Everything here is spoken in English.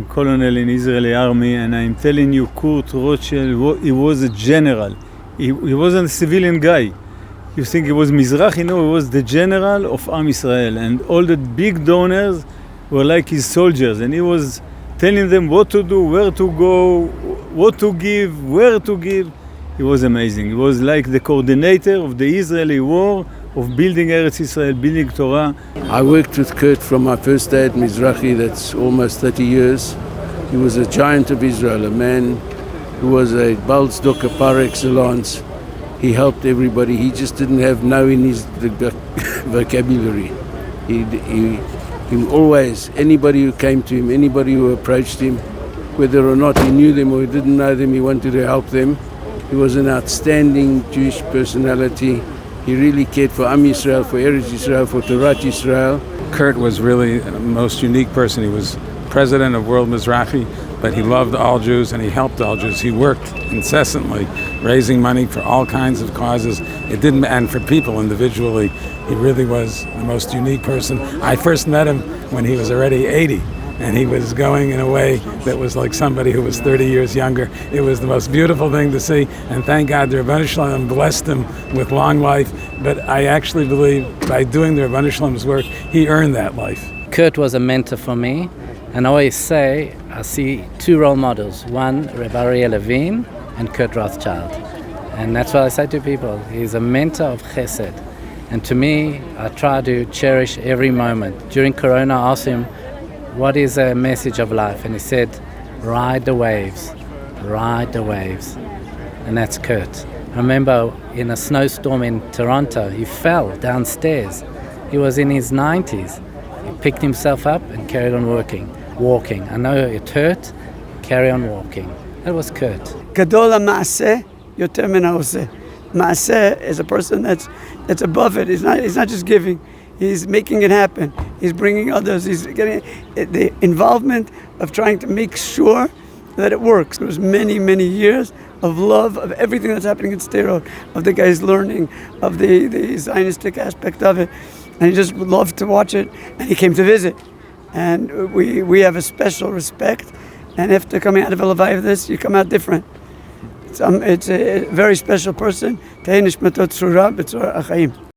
I'm colonel in Israeli army, and I'm telling you, Kurt Rothschild, he was a general. He wasn't a civilian guy. You think he was Mizrahi? No, he was the general of Am Israel, and all the big donors were like his soldiers, and he was telling them what to do, where to go, what to give, where to give. He was amazing. He was like the coordinator of the Israeli war of building Eretz Israel, building Torah. I worked with Kurt from my first day at Mizrahi, that's almost 30 years. He was a giant of Israel, a man who was a Balzdokka par excellence. He helped everybody. He just didn't have no in his vocabulary. He always, anybody who came to him, anybody who approached him, whether or not he knew them or he didn't know them, he wanted to help them. He was an outstanding Jewish personality. He really cared for Am Yisrael, for Eretz Yisrael, for Torah Yisrael. Kurt was really the most unique person. He was president of World Mizrahi, but he loved all Jews and he helped all Jews. He worked incessantly, raising money for all kinds of causes. And for people individually, he really was the most unique person. I first met him when he was already 80. And he was going in a way that was like somebody who was 30 years younger. It was the most beautiful thing to see, and thank God the Rebbeinu Shalom blessed him with long life. But I actually believe by doing the Rebbeinu Shalom's work, he earned that life. Kurt was a mentor for me, and I always say I see two role models, one Reb Aryeh Levine and Kurt Rothschild. And that's what I say to people, he's a mentor of chesed. And to me, I try to cherish every moment. During Corona, I asked him, what is a message of life? And he said, ride the waves, ride the waves. And that's Kurt. I remember in a snowstorm in Toronto, he fell downstairs. He was in his 90s. He picked himself up and carried on walking. I know it hurt, carry on walking. That was Kurt. Gadol ha'maaseh yoter min ha'oseh. Maaseh is a person that's above it. He's not just giving. He's making it happen. He's bringing others. He's getting the involvement of trying to make sure that it works. There was many, many years of love of everything that's happening in Sderot, of the guys learning, of the Zionistic aspect of it. And he just loved to watch it. And he came to visit. And we have a special respect. And after coming out of this, you come out different. It's a very special person. Tehei nishmato tzrura b'tzor achayim.